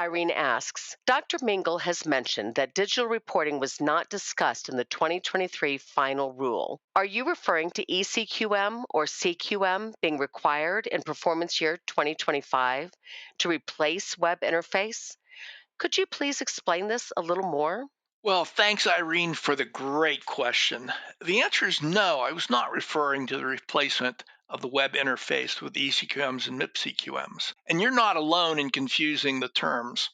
Irene asks, Dr. Mingle has mentioned that digital reporting was not discussed in the 2023 final rule. Are you referring to ECQM or CQM being required in performance year 2025 to replace web interface? Could you please explain this a little more? Well, thanks, Irene, for the great question. The answer is no, I was not referring to the replacement of the web interface with ECQMs and MIPS CQMs. And you're not alone in confusing the terms.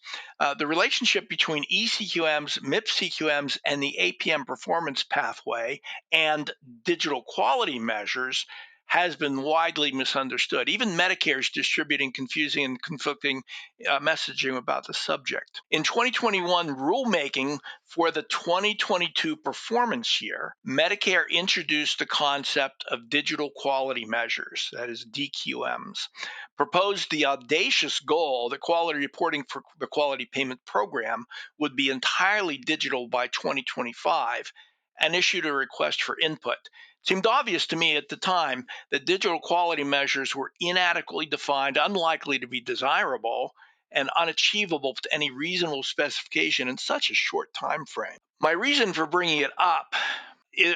The relationship between ECQMs, MIPS CQMs, and the APM performance pathway and digital quality measures has been widely misunderstood. Even Medicare is distributing confusing and conflicting messaging about the subject. In 2021 rulemaking, for the 2022 performance year, Medicare introduced the concept of digital quality measures, that is DQMs, proposed the audacious goal that quality reporting for the quality payment program would be entirely digital by 2025, and issued a request for input. It seemed obvious to me at the time that digital quality measures were inadequately defined, unlikely to be desirable, and unachievable to any reasonable specification in such a short time frame. My reason for bringing it up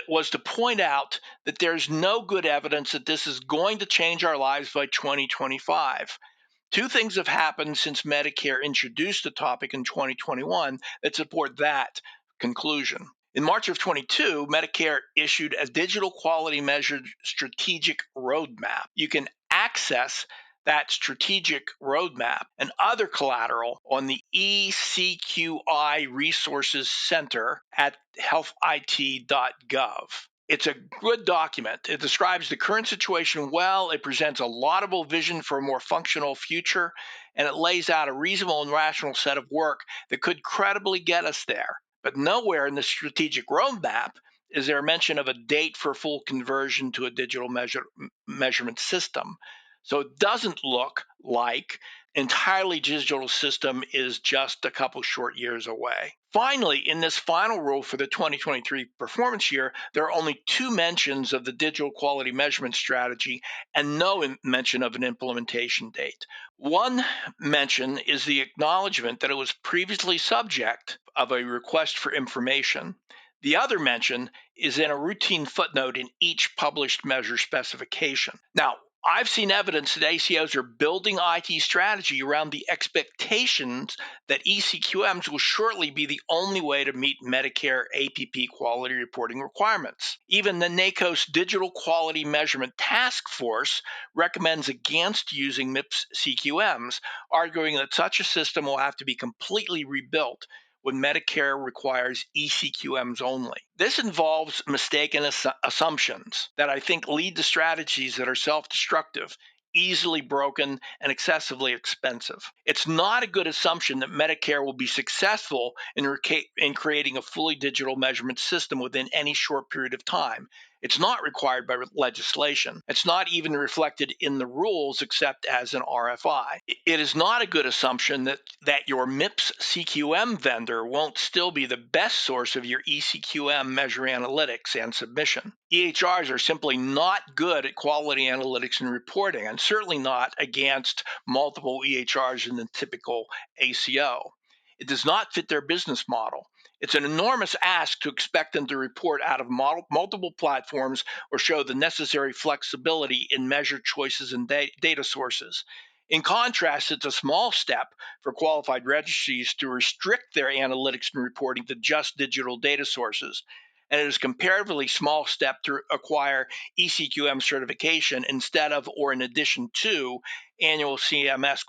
was to point out that there's no good evidence that this is going to change our lives by 2025. Two things have happened since Medicare introduced the topic in 2021 that support that conclusion. In March of 22, Medicare issued a digital quality measured strategic roadmap. You can access that strategic roadmap and other collateral on the ECQI Resources Center at healthit.gov. It's a good document. It describes the current situation well. It presents a laudable vision for a more functional future, and it lays out a reasonable and rational set of work that could credibly get us there. But nowhere in the strategic roadmap is there a mention of a date for full conversion to a digital measurement system. So it doesn't look like entirely digital system is just a couple short years away. Finally, in this final rule for the 2023 performance year, there are only two mentions of the digital quality measurement strategy and no mention of an implementation date. One mention is the acknowledgement that it was previously subject of a request for information. The other mention is in a routine footnote in each published measure specification. Now, I've seen evidence that ACOs are building IT strategy around the expectations that ECQMs will shortly be the only way to meet Medicare APP quality reporting requirements. Even the NACO's Digital Quality Measurement Task Force recommends against using MIPS CQMs, arguing that such a system will have to be completely rebuilt when Medicare requires ECQMs only. This involves mistaken assumptions that I think lead to strategies that are self-destructive, easily broken, and excessively expensive. It's not a good assumption that Medicare will be successful in creating a fully digital measurement system within any short period of time. It's not required by legislation. It's not even reflected in the rules except as an RFI. It is not a good assumption that your MIPS CQM vendor won't still be the best source of your ECQM measure analytics and submission. EHRs are simply not good at quality analytics and reporting, and certainly not against multiple EHRs in the typical ACO. It does not fit their business model. It's an enormous ask to expect them to report out of multiple platforms or show the necessary flexibility in measure choices and data sources. In contrast, it's a small step for qualified registries to restrict their analytics and reporting to just digital data sources. And it is a comparatively small step to acquire ECQM certification instead of or in addition to annual CMS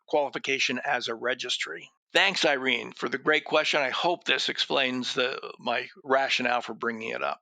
qualification as a registry. Thanks, Irene, for the great question. I hope this explains my rationale for bringing it up.